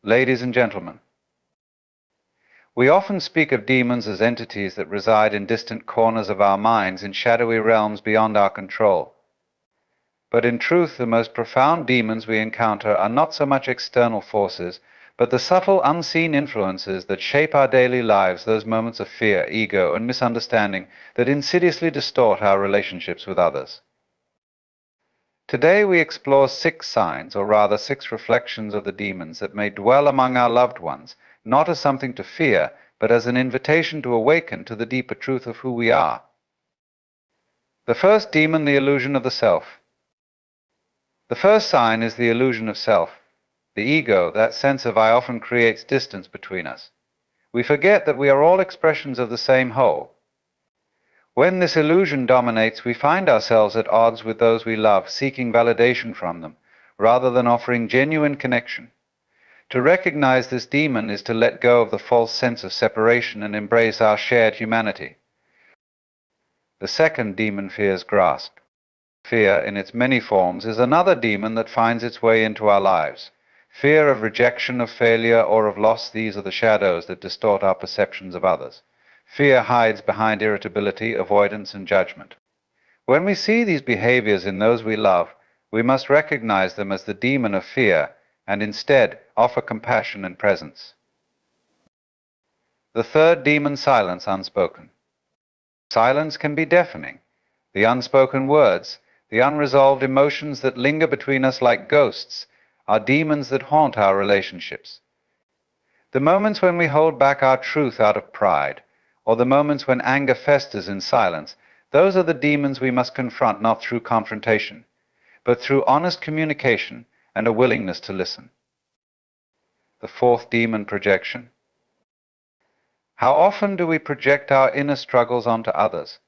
Ladies and gentlemen, we often speak of demons as entities that reside in distant corners of our minds in shadowy realms beyond our control. But in truth, the most profound demons we encounter are not so much external forces, but the subtle, unseen influences that shape our daily lives, those moments of fear, ego, and misunderstanding that insidiously distort our relationships with others. Today we explore 6 signs, or rather 6 reflections of the demons that may dwell among our loved ones, not as something to fear, but as an invitation to awaken to the deeper truth of who we are. The first demon, the illusion of the self. The first sign is the illusion of self. The ego, that sense of I, often creates distance between us. We forget that we are all expressions of the same whole. When this illusion dominates, we find ourselves at odds with those we love, seeking validation from them, rather than offering genuine connection. To recognize this demon is to let go of the false sense of separation and embrace our shared humanity. The second demon fears grasp. Fear, in its many forms, is another demon that finds its way into our lives. Fear of rejection, of failure, or of loss, these are the shadows that distort our perceptions of others. Fear hides behind irritability, avoidance, and judgment. When we see these behaviors in those we love, we must recognize them as the demon of fear and instead offer compassion and presence. The third demon, silence, unspoken. Silence can be deafening. The unspoken words, the unresolved emotions that linger between us like ghosts, are demons that haunt our relationships. The moments when we hold back our truth out of pride, or the moments when anger festers in silence, those are the demons we must confront not through confrontation, but through honest communication and a willingness to listen. The fourth demon, projection. How often do we project our inner struggles onto others?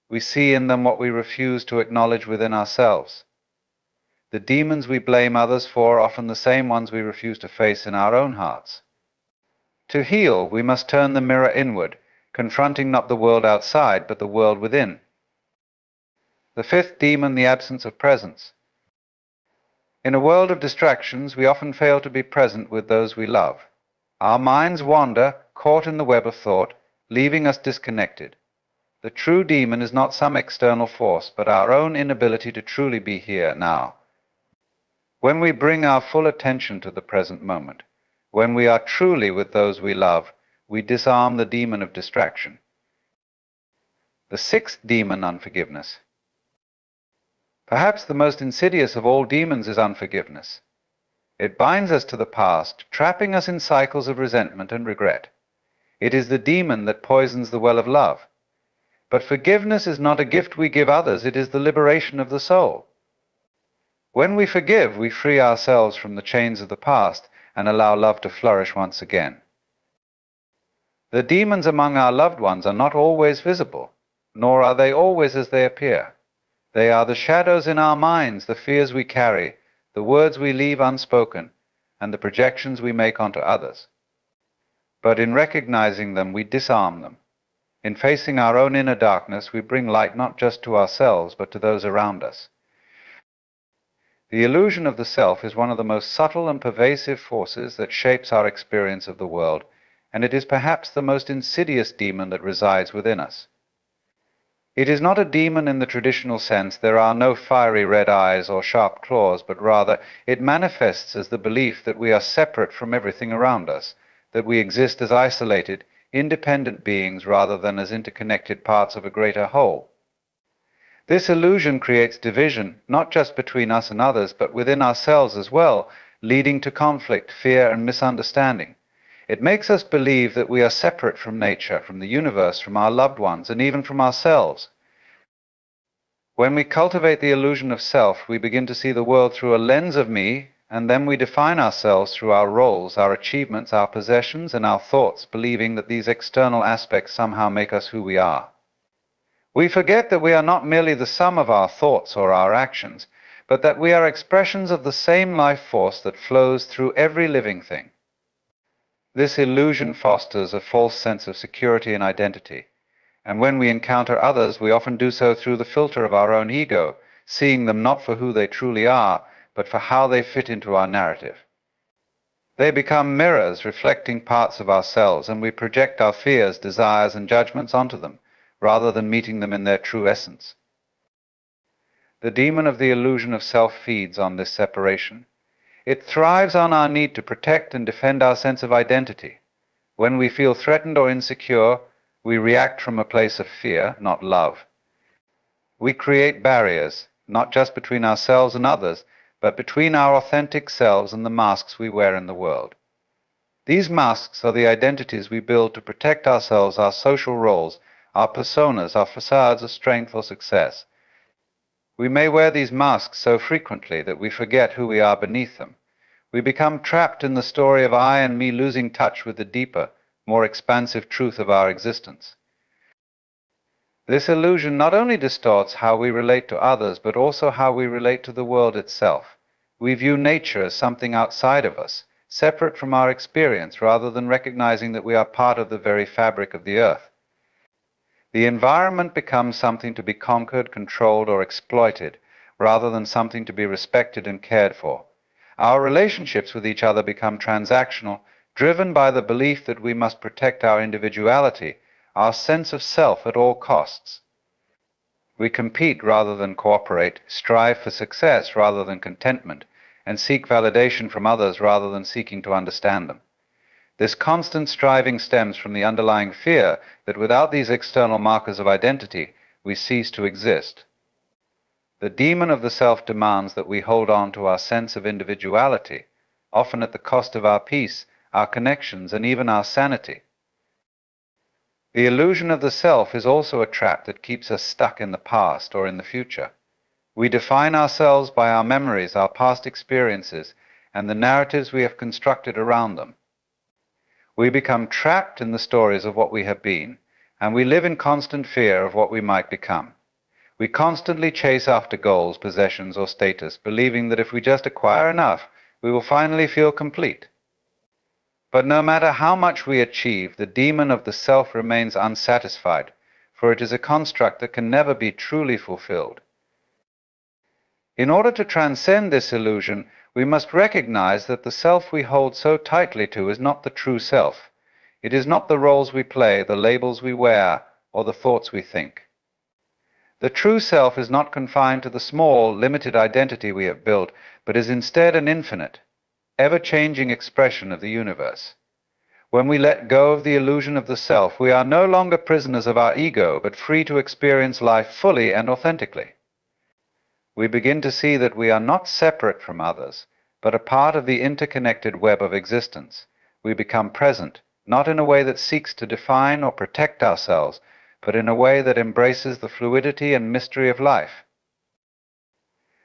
We see in them what we refuse to acknowledge within ourselves. The demons we blame others for are often the same ones we refuse to face in our own hearts. To heal, we must turn the mirror inward, confronting not the world outside, but the world within. The fifth demon, the absence of presence. In a world of distractions, we often fail to be present with those we love. Our minds wander, caught in the web of thought, leaving us disconnected. The true demon is not some external force, but our own inability to truly be here now. When we bring our full attention to the present moment, when we are truly with those we love, we disarm the demon of distraction. The sixth demon, unforgiveness. Perhaps the most insidious of all demons is unforgiveness. It binds us to the past, trapping us in cycles of resentment and regret. It is the demon that poisons the well of love. But forgiveness is not a gift we give others, it is the liberation of the soul. When we forgive, we free ourselves from the chains of the past and allow love to flourish once again. The demons among our loved ones are not always visible, nor are they always as they appear. They are the shadows in our minds, the fears we carry, the words we leave unspoken, and the projections we make onto others. But in recognizing them, we disarm them. In facing our own inner darkness, we bring light not just to ourselves, but to those around us. The illusion of the self is one of the most subtle and pervasive forces that shapes our experience of the world, and it is perhaps the most insidious demon that resides within us. It is not a demon in the traditional sense. There are no fiery red eyes or sharp claws, but rather it manifests as the belief that we are separate from everything around us, that we exist as isolated, independent beings rather than as interconnected parts of a greater whole. This illusion creates division, not just between us and others, but within ourselves as well, leading to conflict, fear, and misunderstanding. It makes us believe that we are separate from nature, from the universe, from our loved ones, and even from ourselves. When we cultivate the illusion of self, we begin to see the world through a lens of me, and then we define ourselves through our roles, our achievements, our possessions, and our thoughts, believing that these external aspects somehow make us who we are. We forget that we are not merely the sum of our thoughts or our actions, but that we are expressions of the same life force that flows through every living thing. This illusion fosters a false sense of security and identity, and when we encounter others, we often do so through the filter of our own ego, seeing them not for who they truly are, but for how they fit into our narrative. They become mirrors reflecting parts of ourselves, and we project our fears, desires, and judgments onto them, rather than meeting them in their true essence. The demon of the illusion of self feeds on this separation. It thrives on our need to protect and defend our sense of identity. When we feel threatened or insecure, we react from a place of fear, not love. We create barriers, not just between ourselves and others, but between our authentic selves and the masks we wear in the world. These masks are the identities we build to protect ourselves, our social roles, our personas, our facades of strength or success. We may wear these masks so frequently that we forget who we are beneath them. We become trapped in the story of I and me losing touch with the deeper, more expansive truth of our existence. This illusion not only distorts how we relate to others, but also how we relate to the world itself. We view nature as something outside of us, separate from our experience, rather than recognizing that we are part of the very fabric of the earth. The environment becomes something to be conquered, controlled, or exploited, rather than something to be respected and cared for. Our relationships with each other become transactional, driven by the belief that we must protect our individuality, our sense of self at all costs. We compete rather than cooperate, strive for success rather than contentment, and seek validation from others rather than seeking to understand them. This constant striving stems from the underlying fear that without these external markers of identity, we cease to exist. The demon of the self demands that we hold on to our sense of individuality, often at the cost of our peace, our connections, and even our sanity. The illusion of the self is also a trap that keeps us stuck in the past or in the future. We define ourselves by our memories, our past experiences, and the narratives we have constructed around them. We become trapped in the stories of what we have been, and we live in constant fear of what we might become. We constantly chase after goals, possessions, or status, believing that if we just acquire enough, we will finally feel complete. But no matter how much we achieve, the demon of the self remains unsatisfied, for it is a construct that can never be truly fulfilled. In order to transcend this illusion, we must recognize that the self we hold so tightly to is not the true self. It is not the roles we play, the labels we wear, or the thoughts we think. The true self is not confined to the small, limited identity we have built, but is instead an infinite, ever-changing expression of the universe. When we let go of the illusion of the self, we are no longer prisoners of our ego, but free to experience life fully and authentically. We begin to see that we are not separate from others, but a part of the interconnected web of existence. We become present, not in a way that seeks to define or protect ourselves, but in a way that embraces the fluidity and mystery of life.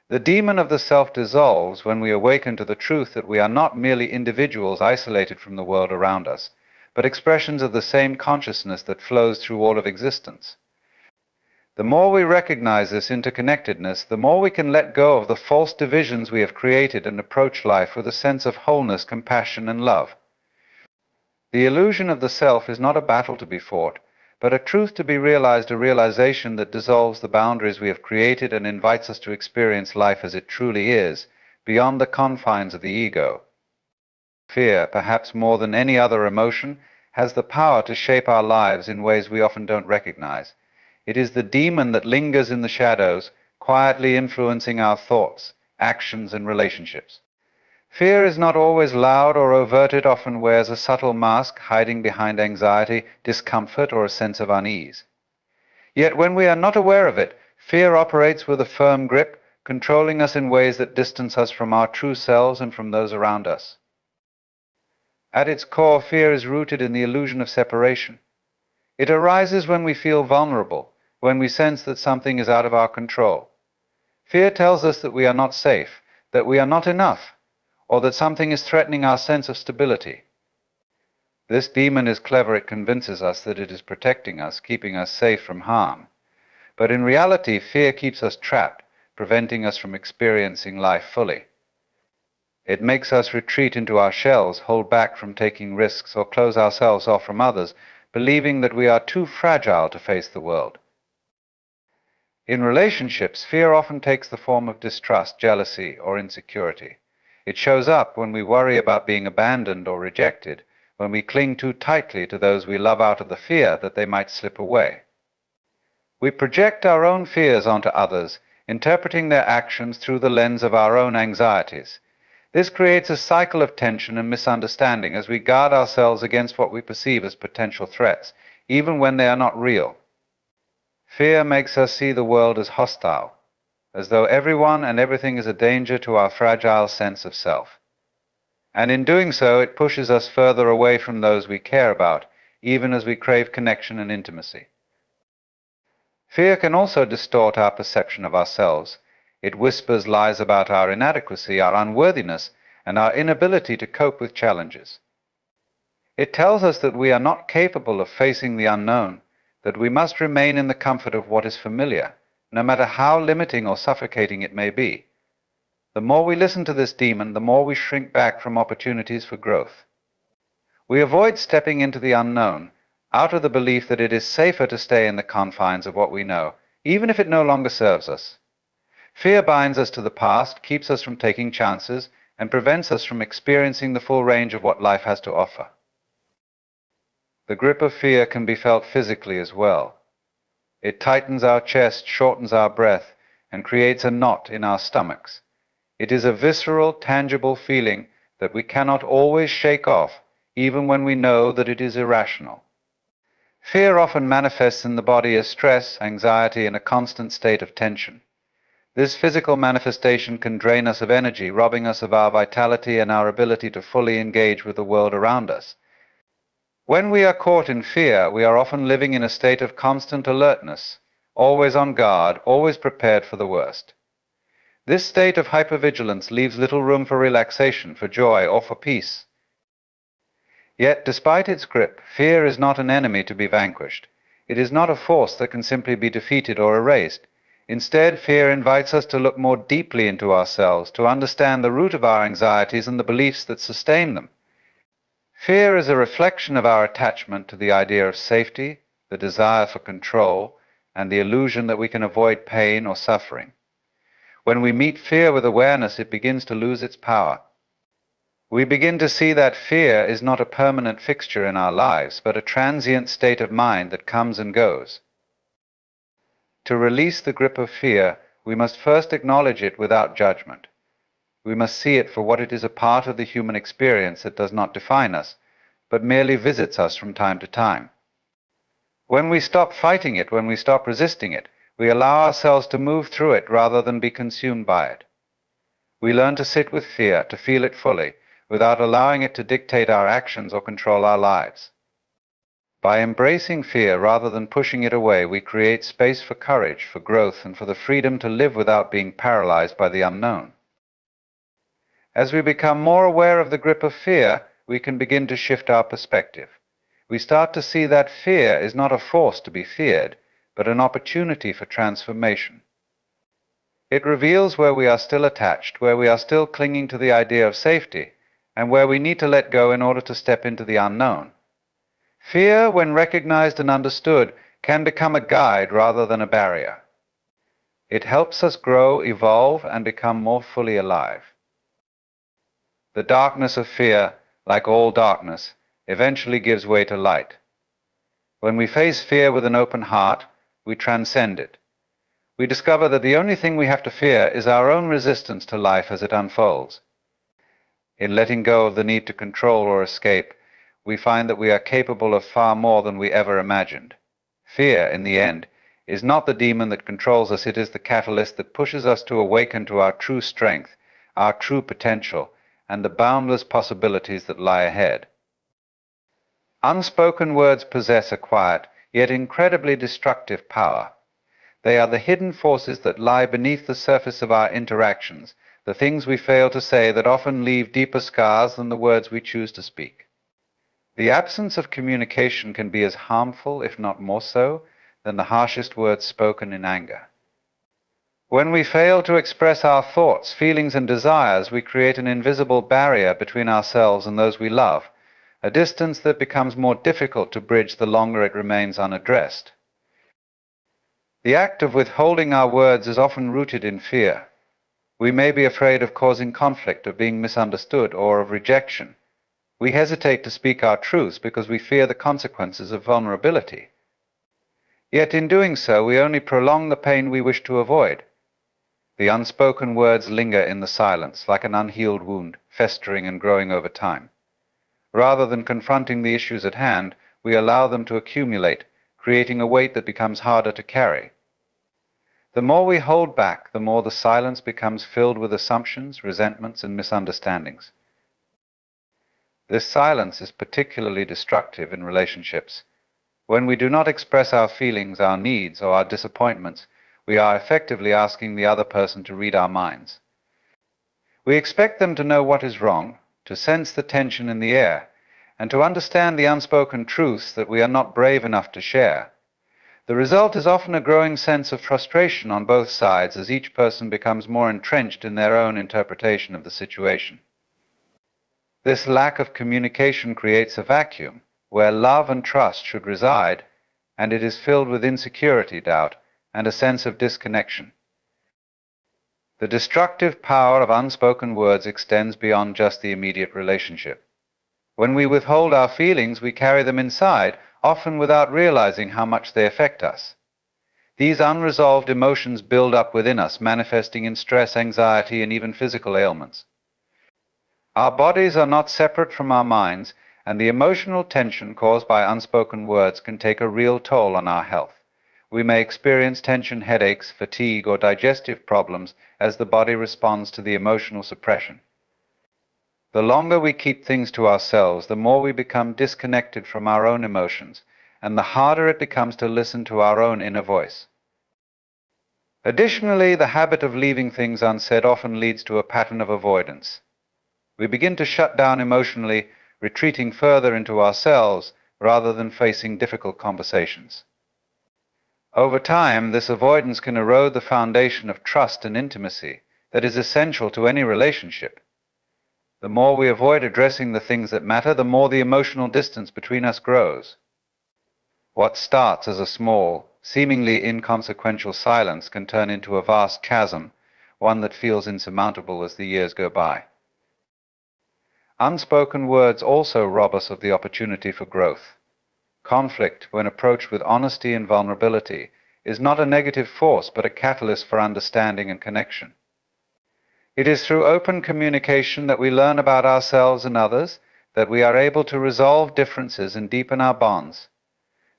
The demon of the self dissolves when we awaken to the truth that we are not merely individuals isolated from the world around us, but expressions of the same consciousness that flows through all of existence. The more we recognize this interconnectedness, the more we can let go of the false divisions we have created and approach life with a sense of wholeness, compassion, and love. The illusion of the self is not a battle to be fought, but a truth to be realized, a realization that dissolves the boundaries we have created and invites us to experience life as it truly is, beyond the confines of the ego. Fear, perhaps more than any other emotion, has the power to shape our lives in ways we often don't recognize. It is the demon that lingers in the shadows, quietly influencing our thoughts, actions, and relationships. Fear is not always loud or overt. It often wears a subtle mask, hiding behind anxiety, discomfort, or a sense of unease. Yet when we are not aware of it, fear operates with a firm grip, controlling us in ways that distance us from our true selves and from those around us. At its core, fear is rooted in the illusion of separation. It arises when we feel vulnerable, when we sense that something is out of our control. Fear tells us that we are not safe, that we are not enough, or that something is threatening our sense of stability. This demon is clever. It convinces us that it is protecting us, keeping us safe from harm. But in reality, fear keeps us trapped, preventing us from experiencing life fully. It makes us retreat into our shells, hold back from taking risks, or close ourselves off from others, believing that we are too fragile to face the world. In relationships, fear often takes the form of distrust, jealousy, or insecurity. It shows up when we worry about being abandoned or rejected, when we cling too tightly to those we love out of the fear that they might slip away. We project our own fears onto others, interpreting their actions through the lens of our own anxieties. This creates a cycle of tension and misunderstanding as we guard ourselves against what we perceive as potential threats, even when they are not real. Fear makes us see the world as hostile, as though everyone and everything is a danger to our fragile sense of self. And in doing so, it pushes us further away from those we care about, even as we crave connection and intimacy. Fear can also distort our perception of ourselves. It whispers lies about our inadequacy, our unworthiness, and our inability to cope with challenges. It tells us that we are not capable of facing the unknown, that we must remain in the comfort of what is familiar, no matter how limiting or suffocating it may be. The more we listen to this demon, the more we shrink back from opportunities for growth. We avoid stepping into the unknown, out of the belief that it is safer to stay in the confines of what we know, even if it no longer serves us. Fear binds us to the past, keeps us from taking chances, and prevents us from experiencing the full range of what life has to offer. The grip of fear can be felt physically as well. It tightens our chest, shortens our breath, and creates a knot in our stomachs. It is a visceral, tangible feeling that we cannot always shake off, even when we know that it is irrational. Fear often manifests in the body as stress, anxiety, and a constant state of tension. This physical manifestation can drain us of energy, robbing us of our vitality and our ability to fully engage with the world around us. When we are caught in fear, we are often living in a state of constant alertness, always on guard, always prepared for the worst. This state of hypervigilance leaves little room for relaxation, for joy, or for peace. Yet, despite its grip, fear is not an enemy to be vanquished. It is not a force that can simply be defeated or erased. Instead, fear invites us to look more deeply into ourselves, to understand the root of our anxieties and the beliefs that sustain them. Fear is a reflection of our attachment to the idea of safety, the desire for control, and the illusion that we can avoid pain or suffering. When we meet fear with awareness, it begins to lose its power. We begin to see that fear is not a permanent fixture in our lives, but a transient state of mind that comes and goes. To release the grip of fear, we must first acknowledge it without judgment. We must see it for what it is, a part of the human experience that does not define us, but merely visits us from time to time. When we stop fighting it, when we stop resisting it, we allow ourselves to move through it rather than be consumed by it. We learn to sit with fear, to feel it fully, without allowing it to dictate our actions or control our lives. By embracing fear rather than pushing it away, we create space for courage, for growth, and for the freedom to live without being paralyzed by the unknown. As we become more aware of the grip of fear, we can begin to shift our perspective. We start to see that fear is not a force to be feared, but an opportunity for transformation. It reveals where we are still attached, where we are still clinging to the idea of safety, and where we need to let go in order to step into the unknown. Fear, when recognized and understood, can become a guide rather than a barrier. It helps us grow, evolve, and become more fully alive. The darkness of fear, like all darkness, eventually gives way to light. When we face fear with an open heart, we transcend it. We discover that the only thing we have to fear is our own resistance to life as it unfolds. In letting go of the need to control or escape, we find that we are capable of far more than we ever imagined. Fear, in the end, is not the demon that controls us, it is the catalyst that pushes us to awaken to our true strength, our true potential, and the boundless possibilities that lie ahead. Unspoken words possess a quiet, yet incredibly destructive power. They are the hidden forces that lie beneath the surface of our interactions, the things we fail to say that often leave deeper scars than the words we choose to speak. The absence of communication can be as harmful, if not more so, than the harshest words spoken in anger. When we fail to express our thoughts, feelings, and desires, we create an invisible barrier between ourselves and those we love, a distance that becomes more difficult to bridge the longer it remains unaddressed. The act of withholding our words is often rooted in fear. We may be afraid of causing conflict, of being misunderstood, or of rejection. We hesitate to speak our truths because we fear the consequences of vulnerability. Yet in doing so, we only prolong the pain we wish to avoid. The unspoken words linger in the silence, like an unhealed wound, festering and growing over time. Rather than confronting the issues at hand, we allow them to accumulate, creating a weight that becomes harder to carry. The more we hold back, the more the silence becomes filled with assumptions, resentments, and misunderstandings. This silence is particularly destructive in relationships. When we do not express our feelings, our needs, or our disappointments, we are effectively asking the other person to read our minds. We expect them to know what is wrong, to sense the tension in the air, and to understand the unspoken truths that we are not brave enough to share. The result is often a growing sense of frustration on both sides as each person becomes more entrenched in their own interpretation of the situation. This lack of communication creates a vacuum where love and trust should reside, and it is filled with insecurity, doubt, and a sense of disconnection. The destructive power of unspoken words extends beyond just the immediate relationship. When we withhold our feelings, we carry them inside, often without realizing how much they affect us. These unresolved emotions build up within us, manifesting in stress, anxiety, and even physical ailments. Our bodies are not separate from our minds, and the emotional tension caused by unspoken words can take a real toll on our health. We may experience tension headaches, fatigue, or digestive problems as the body responds to the emotional suppression. The longer we keep things to ourselves, the more we become disconnected from our own emotions, and the harder it becomes to listen to our own inner voice. Additionally, the habit of leaving things unsaid often leads to a pattern of avoidance. We begin to shut down emotionally, retreating further into ourselves rather than facing difficult conversations. Over time, this avoidance can erode the foundation of trust and intimacy that is essential to any relationship. The more we avoid addressing the things that matter, the more the emotional distance between us grows. What starts as a small, seemingly inconsequential silence can turn into a vast chasm, one that feels insurmountable as the years go by. Unspoken words also rob us of the opportunity for growth. Conflict, when approached with honesty and vulnerability, is not a negative force but a catalyst for understanding and connection. It is through open communication that we learn about ourselves and others, that we are able to resolve differences and deepen our bonds.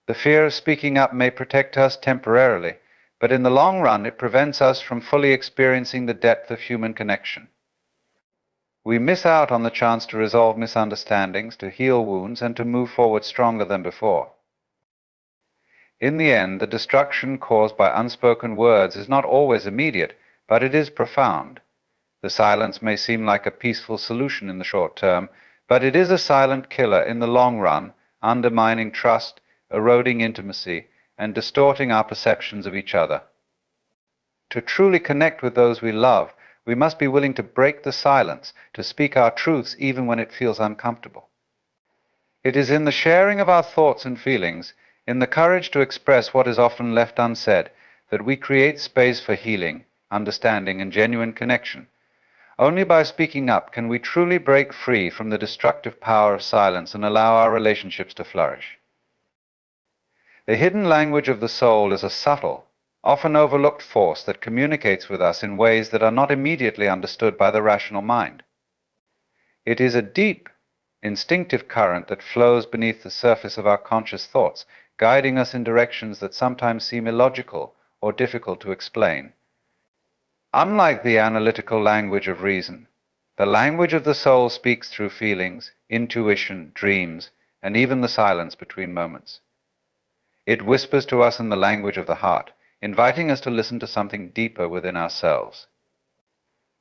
The fear of speaking up may protect us temporarily, but in the long run it prevents us from fully experiencing the depth of human connection. We miss out on the chance to resolve misunderstandings, to heal wounds, and to move forward stronger than before. In the end, the destruction caused by unspoken words is not always immediate, but it is profound. The silence may seem like a peaceful solution in the short term, but it is a silent killer in the long run, undermining trust, eroding intimacy, and distorting our perceptions of each other. To truly connect with those we love, we must be willing to break the silence, to speak our truths even when it feels uncomfortable. It is in the sharing of our thoughts and feelings, in the courage to express what is often left unsaid, that we create space for healing, understanding, and genuine connection. Only by speaking up can we truly break free from the destructive power of silence and allow our relationships to flourish. The hidden language of the soul is a subtle, often overlooked force that communicates with us in ways that are not immediately understood by the rational mind. It is a deep, instinctive current that flows beneath the surface of our conscious thoughts, guiding us in directions that sometimes seem illogical or difficult to explain. Unlike the analytical language of reason, the language of the soul speaks through feelings, intuition, dreams, and even the silence between moments. It whispers to us in the language of the heart, inviting us to listen to something deeper within ourselves.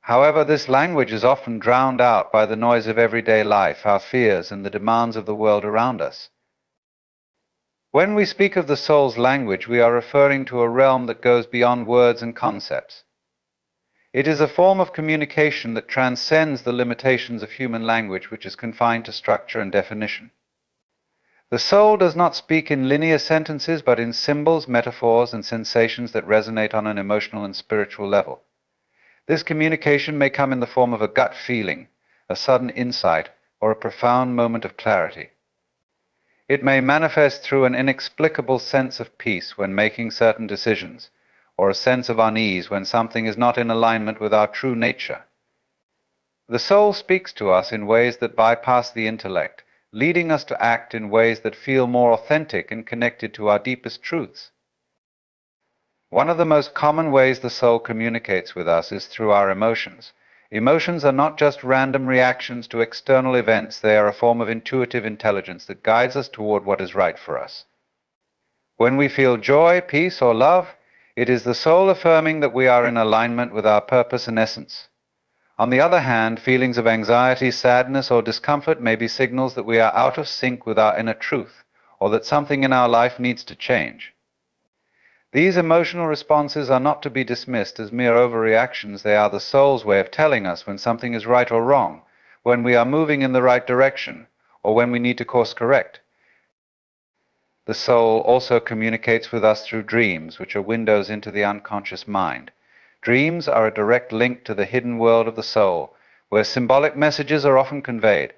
However, this language is often drowned out by the noise of everyday life, our fears, and the demands of the world around us. When we speak of the soul's language, we are referring to a realm that goes beyond words and concepts. It is a form of communication that transcends the limitations of human language, which is confined to structure and definition. The soul does not speak in linear sentences, but in symbols, metaphors, and sensations that resonate on an emotional and spiritual level. This communication may come in the form of a gut feeling, a sudden insight, or a profound moment of clarity. It may manifest through an inexplicable sense of peace when making certain decisions, or a sense of unease when something is not in alignment with our true nature. The soul speaks to us in ways that bypass the intellect, leading us to act in ways that feel more authentic and connected to our deepest truths. One of the most common ways the soul communicates with us is through our emotions. Emotions are not just random reactions to external events, they are a form of intuitive intelligence that guides us toward what is right for us. When we feel joy, peace, or love, it is the soul affirming that we are in alignment with our purpose and essence. On the other hand, feelings of anxiety, sadness, or discomfort may be signals that we are out of sync with our inner truth, or that something in our life needs to change. These emotional responses are not to be dismissed as mere overreactions. They are the soul's way of telling us when something is right or wrong, when we are moving in the right direction, or when we need to course correct. The soul also communicates with us through dreams, which are windows into the unconscious mind. Dreams are a direct link to the hidden world of the soul, where symbolic messages are often conveyed.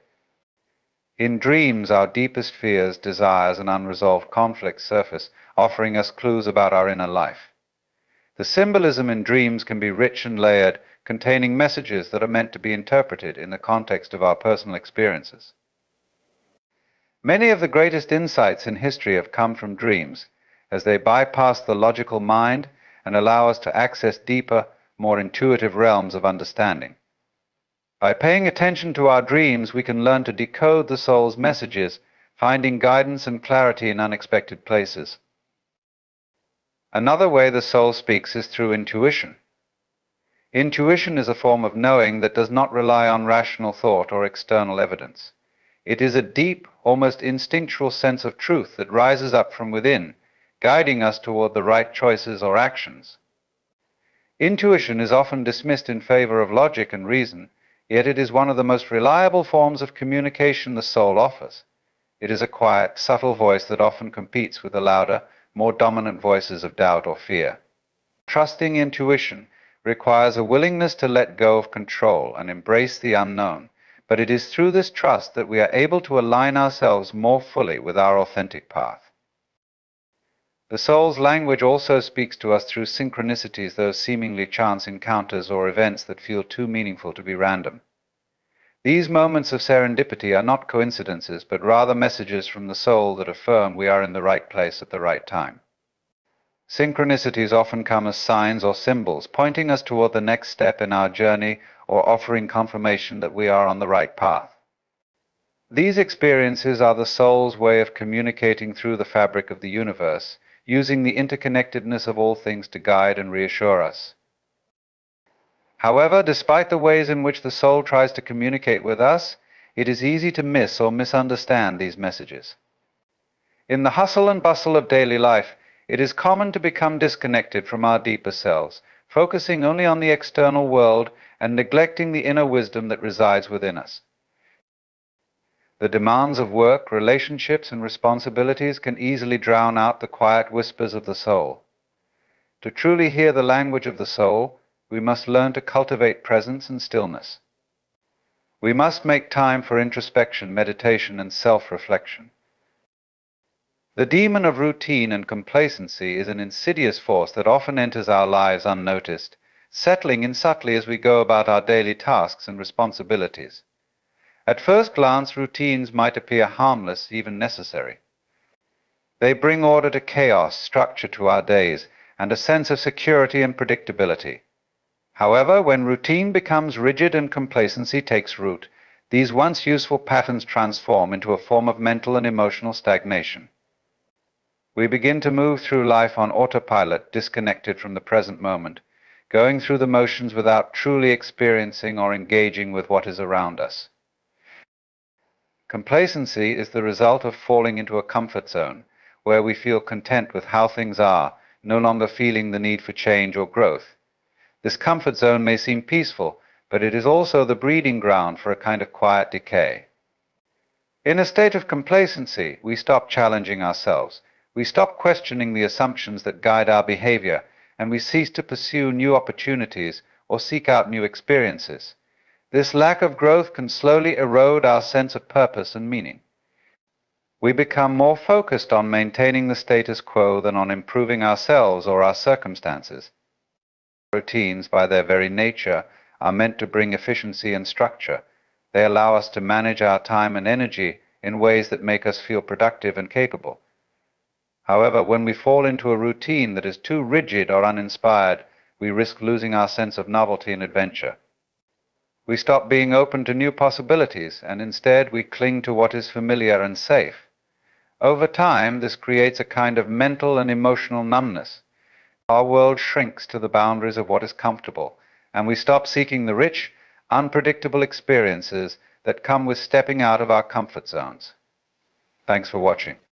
In dreams, our deepest fears, desires, and unresolved conflicts surface, offering us clues about our inner life. The symbolism in dreams can be rich and layered, containing messages that are meant to be interpreted in the context of our personal experiences. Many of the greatest insights in history have come from dreams, as they bypass the logical mind and allow us to access deeper, more intuitive realms of understanding. By paying attention to our dreams, we can learn to decode the soul's messages, finding guidance and clarity in unexpected places. Another way the soul speaks is through intuition. Intuition is a form of knowing that does not rely on rational thought or external evidence. It is a deep, almost instinctual sense of truth that rises up from within, guiding us toward the right choices or actions. Intuition is often dismissed in favor of logic and reason, yet it is one of the most reliable forms of communication the soul offers. It is a quiet, subtle voice that often competes with the louder, more dominant voices of doubt or fear. Trusting intuition requires a willingness to let go of control and embrace the unknown, but it is through this trust that we are able to align ourselves more fully with our authentic path. The soul's language also speaks to us through synchronicities, those seemingly chance encounters or events that feel too meaningful to be random. These moments of serendipity are not coincidences, but rather messages from the soul that affirm we are in the right place at the right time. Synchronicities often come as signs or symbols, pointing us toward the next step in our journey or offering confirmation that we are on the right path. These experiences are the soul's way of communicating through the fabric of the universe, using the interconnectedness of all things to guide and reassure us. However, despite the ways in which the soul tries to communicate with us, it is easy to miss or misunderstand these messages. In the hustle and bustle of daily life, it is common to become disconnected from our deeper selves, focusing only on the external world and neglecting the inner wisdom that resides within us. The demands of work, relationships, and responsibilities can easily drown out the quiet whispers of the soul. To truly hear the language of the soul, we must learn to cultivate presence and stillness. We must make time for introspection, meditation, and self-reflection. The demon of routine and complacency is an insidious force that often enters our lives unnoticed, settling in subtly as we go about our daily tasks and responsibilities. At first glance, routines might appear harmless, even necessary. They bring order to chaos, structure to our days, and a sense of security and predictability. However, when routine becomes rigid and complacency takes root, these once useful patterns transform into a form of mental and emotional stagnation. We begin to move through life on autopilot, disconnected from the present moment, going through the motions without truly experiencing or engaging with what is around us. Complacency is the result of falling into a comfort zone, where we feel content with how things are, no longer feeling the need for change or growth. This comfort zone may seem peaceful, but it is also the breeding ground for a kind of quiet decay. In a state of complacency, we stop challenging ourselves. We stop questioning the assumptions that guide our behavior, and we cease to pursue new opportunities or seek out new experiences. This lack of growth can slowly erode our sense of purpose and meaning. We become more focused on maintaining the status quo than on improving ourselves or our circumstances. Routines, by their very nature, are meant to bring efficiency and structure. They allow us to manage our time and energy in ways that make us feel productive and capable. However, when we fall into a routine that is too rigid or uninspired, we risk losing our sense of novelty and adventure. We stop being open to new possibilities, and instead we cling to what is familiar and safe. Over time, this creates a kind of mental and emotional numbness. Our world shrinks to the boundaries of what is comfortable, and we stop seeking the rich, unpredictable experiences that come with stepping out of our comfort zones. Thanks for watching.